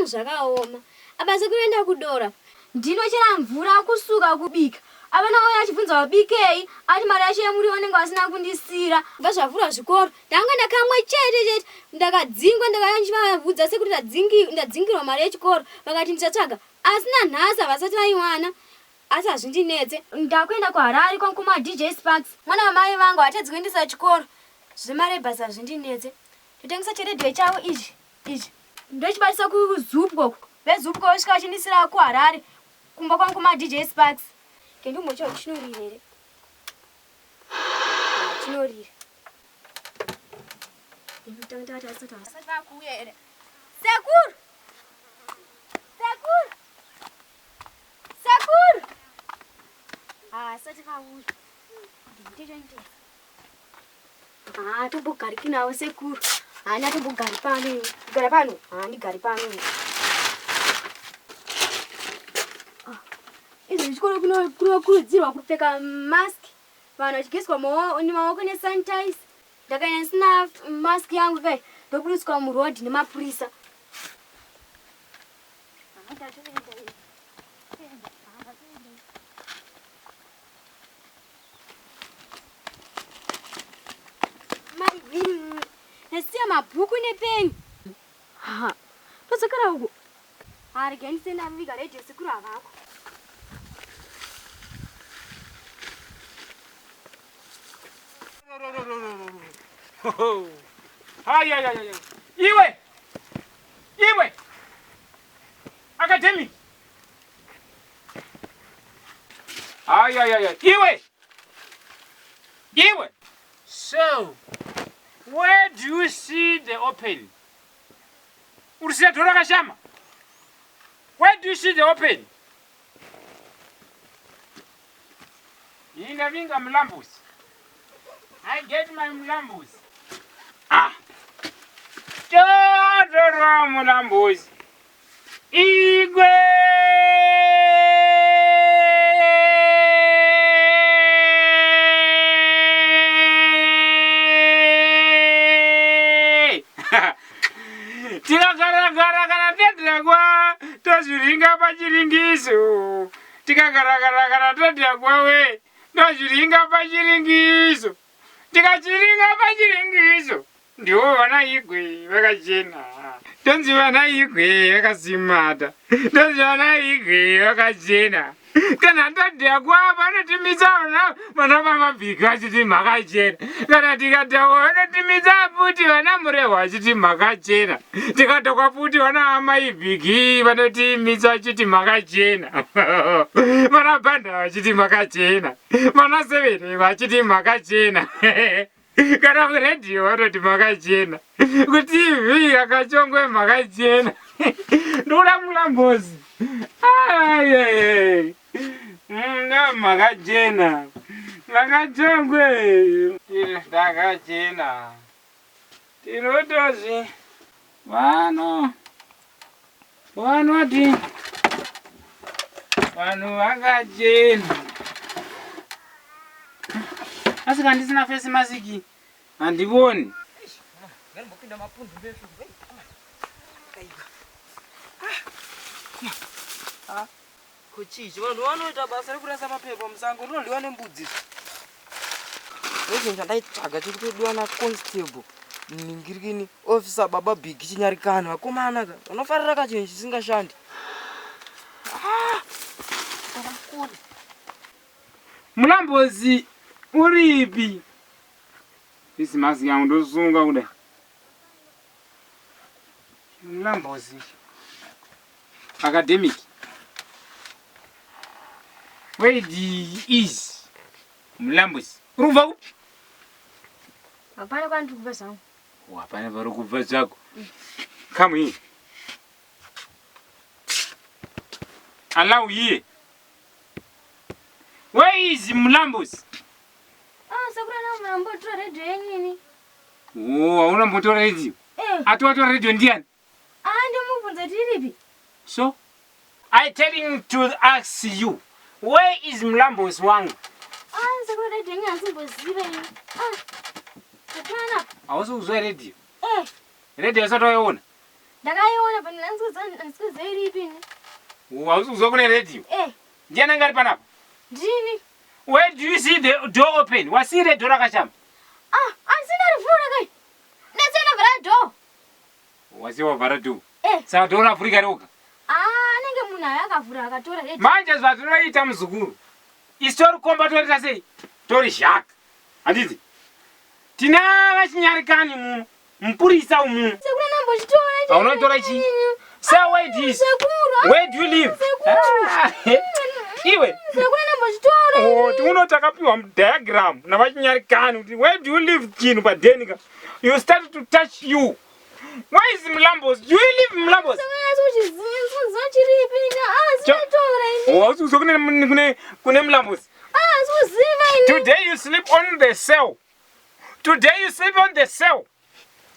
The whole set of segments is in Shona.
zvinhu zvakaoma. Apa sekuenda kudora. Ndinochera mvura kusuka kubika. Apana oya achibvunza wabikei, ati mari yacho yemuriwo wanenge wasina kundisira. Kubva zvavhura zvikoro. Ndanga ndakamwe chete. Ndakadzingwa ndakayachivabvudza sekuti ndadzingirwa mari yechikoro. Vakati ndichatsvaga. Asina nhasa vasati vaiwana. Asi hazvindinetse. Ndakuenda kuHarare kwankoma DJ Sparks. Mwana wamai vangu atedzi kuendesa chikoro. Zvemare basa zvindinetse. Ndotengesa cheredho chavo ichi. Ndochibatisa kuzupko. Vezupko vasvika vachindisira kuHarare. Kumba kwankoma DJ Sparks. Kendumbo chao chinorire. Chinorire. Ndotangata asati vakuuya ere. Sekuru! Asati vauya. Tombogari nawo sekuru. Hana tombogari pano. Kugara pano? Ndigari pano. Izvi chikoro kunokurudzirwa kupfeka mask. Vanhu vachigezwa maoko nesanitize. Ndakaenda sina mask yangu kai. Ndoburutswa murodhi nemapurisa. Nasiya mabhuku nepeni. Todzokera uko. Rega ndisenda viga redhiyo sekuru havako. Iwe academic. Iwe. So, where do you see the open? Urisiyatora kashama. Where do you see the open? Vinga mlambus. I get my mlambus. Todoro mlambus. Igwe. Tikagara tedhakwa tozviringa pachiringiso. Tikagara tedhakwa we tozviringa pachiringiso. Tikachiringa pachiringiso. Ndiwo vana igwe vakachena. Tonzi vana igwe vakasimata. Tonzi vana igwe vakachena. Kana tadhakwa vanotimisa vana vamabhiki vachiti makachena. Kana tikadhakwa vanotimisa futi vana murehwa vachiti makachena. Tikadhakwa futi vana amaibhiki vanotimisa vachiti makachena. Vana bhanda vachiti makachena. Vana severe vachiti makachena. Kana kuredhiyo vanoti makachena. KuTV akachongwe makachena. Ndoda mulambozi. Makachena. Makachongwe. Ndakachena. Tinotozvi. Vanoti. Vanhu vakachena. Asi kandisina face mask handivoni. Ngambopinda mapundu mbeshu. Kuchichi vanhu vanoita basa rekurasa mapepa musango rinodyiwa nembudzi. Ndozvinhu zvandaitsvaga chirikudiwa naconstable mningirikini officer baba big chinyarikani vakomana ka vanofarira kachinhu chisingashandi. Mulambozi uripi? This mask yangu ndosunga kudai. Mulambozi academic. Where is Mulambozi? Ruva upi? Hapana kwani tukubva zangu. Hapana vari kubva zvako. Come here. Allow here. Where is Mulambozi? Sakura na mlambotora redhiyo yenini. Hauna mbotora redhiyo? Ati watora redhiyo ndiani? Ndimubvunza tiripi. So, I telling to ask you, where is Mulambozi wangu? Sakura redhiyo yenini hansimboziva ini. Hapana. Hausi kuzwa redhiyo? Redhiyo yasati waiona? Ndakaiona pani ndandisikidzei iripi. Wauzwa kune radio? Ndiani ngari panapa? Ndini. Where do you see the door open? Wasi the door rakashama? Asina rivhura kai. Ndasina vhara door. Wasi wavhara door? Saka door rafurika roga? Anenge munhu akavhura akatora radio. Manje zvatinoita muzukuru. Istori komba toita sei? Tori zhaka. Handiti? Tina vachinyarikani muno. Mpurisa umu. Sekuru nambochitora. Aunotora chi? Say where it is. Where do you live? Iwe. Sekuru nambochitora. Tiuno takapiwa diagram na vachinyarikani. Where do you live chinu padenika? You start to touch you. Where is Mlambos? Do you live in Mlambos? Kune Mlambos. Today you sleep on the cell. Today you sleep on the cell.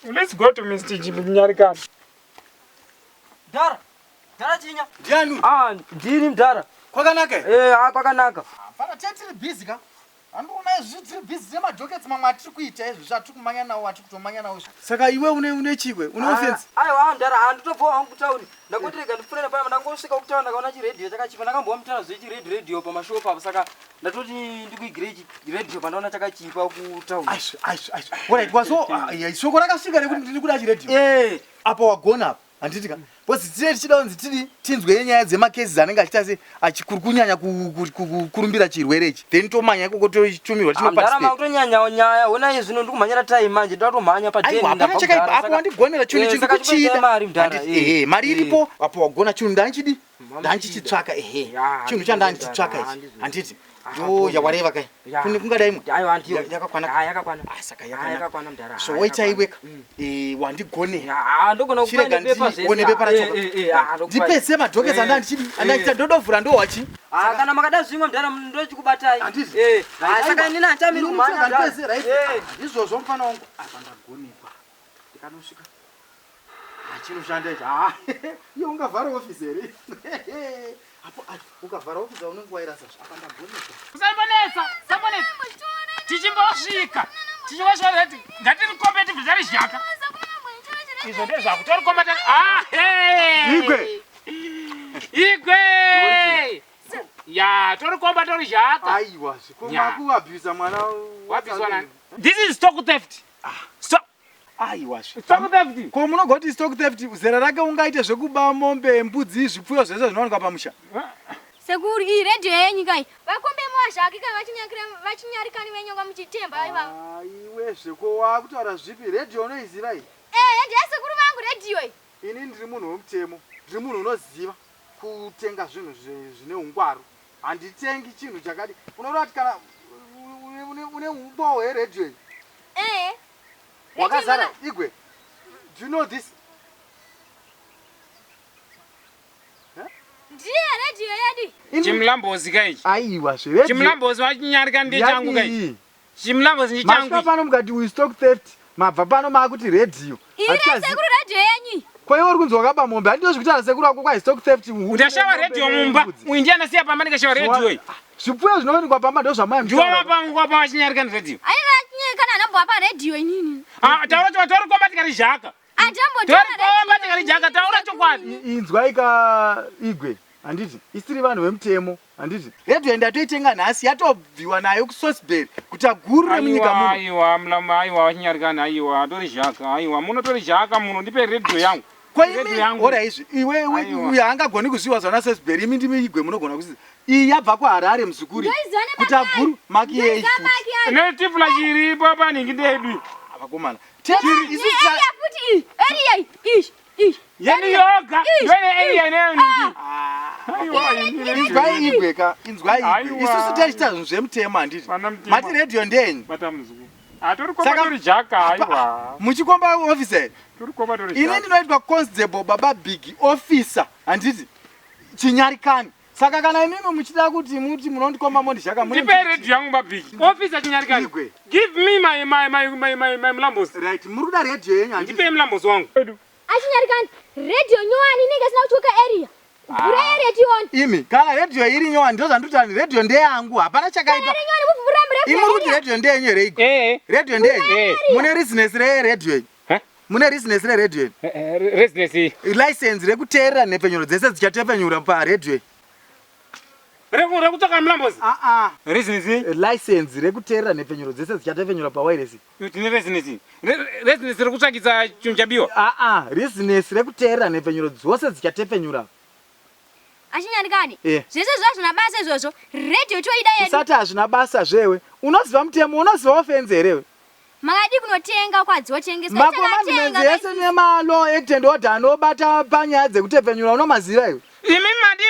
Let's go to Mr. Nyarikani. Dara. Dara chinya. Ndianu? Ndiri mdara. Kwakanaka? Kwakanaka. Fana tiri busy ka. Andona izvi busy zemadhokets mamwe atiri kuita izvi zvatiri kumanya nawo atiri kutomanya nawo. Saka iwe une chikwe, une offense. Aiwa ndara handitobva hangu kutauri. Ndakutirega ndifurene pana ndangosvika kutaura ndakaona chiredio chakachipa ndakambowa mutaura zvechiredio pamashopu apo saka ndatoti ndikuigire chiredio pandaona chakachipa kutaura. Alright, wazo shoko rakasvika rekuti ndiri kuda chiredio. Apa wagona apa. Handitika. Bosi tichida kunzi tinzwe nyaya dzemakesi anenge achita achikurukunyanya kurumbira chirwere ichi. Then tomanya ikoko tochumirwa chinoparticipate. Ndara makutonyanya nyaya ona zvino ndikumhanyira time manje ndatomhanya pa 10 ndapagara. Apo wandigonera chinhu chikuchida. Mari iripo apo wagona chinhu ndanchidi. Ndanchichitsvaka chinhu chandanchitsvaka ichi. Handiti. Yawareva kai. Kune kungadai imwe. Yakakwana. Yakakwana. Saka yakakwana mdara. So waita iweka. Wandigone. Ndogona kupanda pepa zvese. One pepa racho. Ndipese madhokezi andachita ndodovhura ndo wachi. Kana makada zvimwe mdara ndochikubatai. Saka nini achamiri kumhanya mdara. Izvozvo mufana wangu. Apa ndagonekwa. Ndikanosvika. Chinoshanda ichi. Iye ungavhara ofisi here. Apo ukavhara ofisi unenge wairasa apa ndagonekwa. Usambonesa. Tichimbosvika. Tichimbosvika. Ngatiri kompeti vizari zhaka. Izvo ndezvako tori kombeta. Igwe. Ya, tori komba tori zhaka. Aiwa, zvikoma kuabuse mwana. Wabuse nani? This is stock theft. Stop. Aiwa. Stock theft. Ko munogoti stock theft zera rake ungaite zvekuba mombe, mbudzi, zvipfuyo zvese zvinowanikwa pamusha. Sekuru iyi radio yenyu kai. Vakombe mwazvake kai vachinyarikani venyoka muchitemba aiva. Iwe zveko wakutaura zvipi? Radio unoiziva iyi? Radio sekuru vangu radio iyi. Ini ndiri munhu womutemo. Ndiri munhu unoziva kutenga zvinhu zvine ungwaru. Handitengi chinhu chakadi. Unorati kana une umbowo heradio iyi. Wakazara Igwe. Do you know this? Ndiye radio yadi. Chimlambozi kai. Aiwa zve. Chimlambozi wachinyarika ndechangu kai. Chimlambozi ndechangu. Maswa pano mukati we stock theft. Mabva pano makuti radio. Iri sekuru radio yenyu. Kwa hiyo uri kunzwa kaba mombe. Handizvo zvikuti sekuru wako kwa stock theft. Ndashawa radio mumba. Uindia nasiya pamba ndikashawa radio iyi. Zvipfuyo zvinowanikwa pamba ndo zvamaya mutoro. Ndiwa pangu pa wachinyarika radio. Kana namba pa radio inini. Taura kuti tori komba tikari zhaka. Atambotora komba tikari zhaka taura chokwadi. Inzwa ika Igwe. Handiti isiri vanhu vemutemo. Handiti radio ndatoitenga nhasi yatobviwa nayo kuSosbury kuti aguru remunyika muno. Aiwa mlamba aiwa wachinyarikana aiwa tori zhaka aiwa muno tori zhaka muno ndipe radio yangu. Kwa imi ora izvi iwe angagoni kuziva zvaona Sosbury imi ndimi Igwe munogona kuziva. Iyi yabva kuHarare muzukuri kuti aguru maki yeyi. Netifula chiripo paningi ndedu. Avakomana. Yani yoga. Yone area neningi. Inzwai Igwe ka. Inzwai Igwe. Isusu tachita zvinhu zvemutemo handiti. Mati radio ndenyu. Bata muzukuru. Tori komba tori jaka aiwa. Muchikomba officer. Tori komba tori jaka. Ini ndinoitwa Constable Baba Big Officer handiti. Chinyarikani. Saka kana imimi muchida kuti muti munondikomba mondishaka mune. Ndipe radio yangu mabiki. Officer Chinyarikani. Give me my Mlambos. Right. Muri kuda radio yenyu handiti. Ndipe Mlambos wangu. Achinyarikani. Radio nyowani ninge sina kuchoka area. Vhura radio on. Imi kana radio iri nyowani ndo zvandotani radio ndeyangu hapana chakaita. Imi muri kuti radio ndeyenyu here Igwe. Radio ndeyenyu. Mune business re radio iyi. mune business reredhiyo Residence. license rekuteerera nhepfenyuro dzese dzichatepfenyura paredhiyo Rekutsvaka mulambuzi. Residence. license rekuteerera nhepfenyuro dzese dzichatepfenyura pawires Tine residence. Residence rekutsvakidza chinhu chabiwa. business rekuteerera nhepfenyuro dzose dzichatepfenyura Achinyarikani. Eh. Zvese zvazvina basa izvozvo. Radio toida yedu. usati hazvina basa zvewe unoziva mutemo unoziva offense herewe Makadi kunotenga kwadziwotengeswa. makomandiments ese nemalo act and order anobata panyaya dzekutepfenyura unomaziva iwe Imi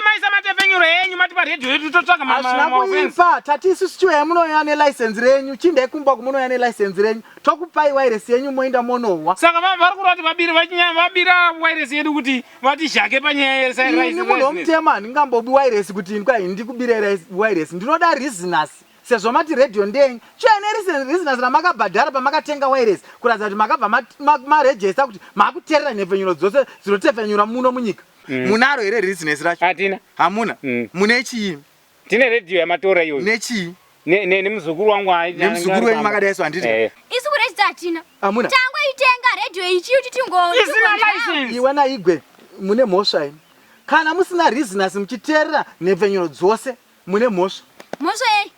maisa matepfenyuro yenyu mati paredhiyo yedu totsvaka hazvina maofensi. kuipa tati isusu chiuya munoya nelicense renyu chindai kumba kumunoya nelicense renyu tokupai wireless yenyu moenda monohwa Saka vari kurati vabira wireless yedu kuti vatizhake panyaya ini munhu womutema handingambobi wireless kuti kwai ndikubire wireless ndinoda reasoners sezvo mati radio ndenyu chiuya nereasoners ramakabhadhara pamakatenga wireless kuratidza kuti makabva marejesta kuti makuteerera nhepfenyuro dzose dzinotepfenyura muno munyika munaro here reasoners racho Hatina. hamuna mune chii Tine redhiyo yamatora iyoyo. nechii Nemuzukuru wangu nemuzukuru wenyu makadaiswa handiti Isu kuredza hatina. hamuna Tangoitenga radio ichi kuti Isina license. iwe naigwe mune mhosva ini kana musina reasoners muchiteerera nhepfenyuro dzose mune mhosva Mhosva yei?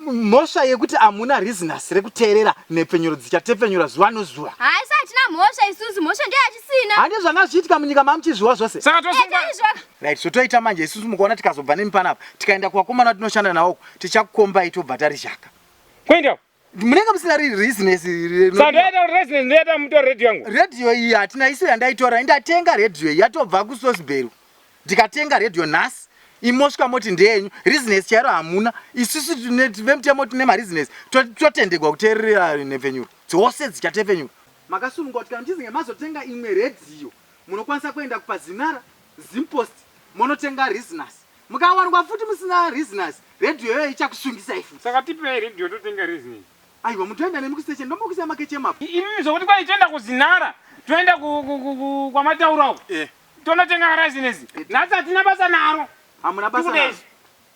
mhosva yekuti hamuna reasoners rekuteerera nhepfenyuro dzichatepfenyura zuva nozuva Haisi hatina mhosva isusu. Mhosva ndeyatisina. handi zvanga zvichiitika munyika mamuchizviwa zvose Saka tosunga. right zvotoita manje isusu mukaona tikazobva nemi panapa tikaenda kuvakomana tinoshanda navo tichakukombai tobva tarizhaka Kuenda. munenge musina reasoners Saka ndoita kuti residence ndoita mutora redhiyo yangu. redhiyo iyi hatina isu yandaitora indatenga redhiyo iyi yatobva kusosbary ndikatenga redhiyo nhasi imosvika moti ndeyenyu reasoners chairo hamuna isusu vemutemo tine mareasoners totendegwa kuteerera nhepfenyuro dzose dzichatepfenyura makasununga kuti kana ndizinge mazotenga imwe redhiyo munokwanisa kuenda kupazinara zimpost monotenga reasoners mukawanikwa futi musina reasoners redhiyo iyoyo ichakusungisa ifu Saka tipei redhiyo totenga residence. aiwa mutoenda nemi kustation ndombokuisa makechemapo Imi zokuti kwai toenda kuzinhara toenda kwamataurawo tonotenga residence. Nhasi hatina basa naro. hamuna basa naro.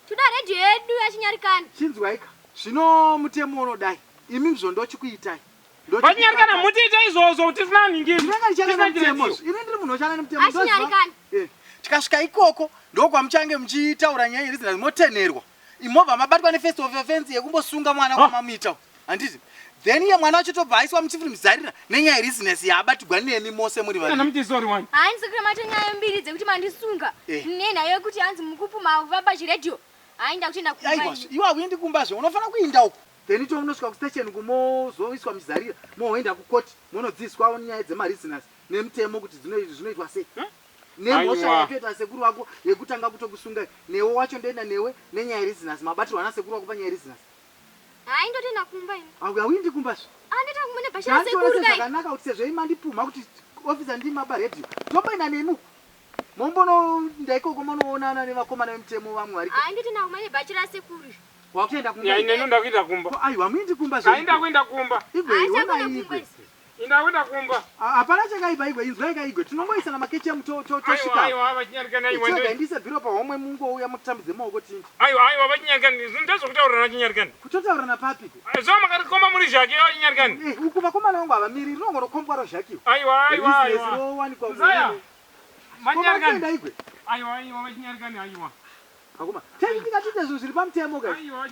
Toda radio yedu yachinyarikani. chinzwaika zvino mutemo unodai imi zvondochikuitai Vachinyarikana mutiite izvozvo kuti tisina ningiri. ndinenge ndichana nemutemo ini ndiri munhu ochana nemutemo Achinyarikani. tikasvika ikoko ndokwamuchange muchitaura nyaya iri motenerwa imovha mabatwa nefirst of offense yekumbosunga mwana kwamamuita handiti then iye mwana wacho tobva aiswa muchifiri muzarira nenyaya reasoners yaabatirwa nemi mose muri Kana muti sorry wani. Haisi kuri matanyaya mbiri dzekuti mandisunga. Nenhayo yekuti hanzi mukupuma vapa chiredio. Hainda kutenda aiwa kumba. iwe hauendi kumbazve unofanira kuinda uko then tomunosvika kustation kumozoiswa muzarira moenda kukoti monodzidziswa nyaya dzemareasoners nemutemo kuti zvinoitwa sei nemhosva yatoita sekuru wako yekutanga kutokusunga newe wacho ndoenda newe nenyaya reasoners mabatirwa nasekuru wako panyaya reasoners Haindotenda kumba ini. hauendi kumbazve Andita kumune bashira sekuru kai. zvakanaka kuti sezvo imandipuma kuti ofisa ndima paredhiyo tomboenda nemi mombonoenda ikoko monoonana nevakomana vemutemo vamwe vari Haindotenda kumune bashira sekuru. wakutoenda Ya ine nonda kuita kumba. aiwa muindi kumba Hainda kuenda kumba. Haisa kuna kumba isi. Inda kuenda kumba. hapana chakaipa igwe inzwaika igwe tinongoisana makechemu tosvika Aiwa vachinyarikana iwe. tsoga indise bhiro pahomwe mungouya mutambidze maoko tindi Aiwa vachinyarikana ndezvokutaurira vachinyarikana. kutotaurana papi So makarikomba muri zvake vachinyarikana. uku vakomana vangu havamiriri rinongonokombwa rozvakiwa Aiwa. rowanikwa Zaya. Vachinyarikana. igwe Aiwa vachinyarikana aiwa. akoma tei ndingatiite zvinhu zviri pamutemo kai Aiwa.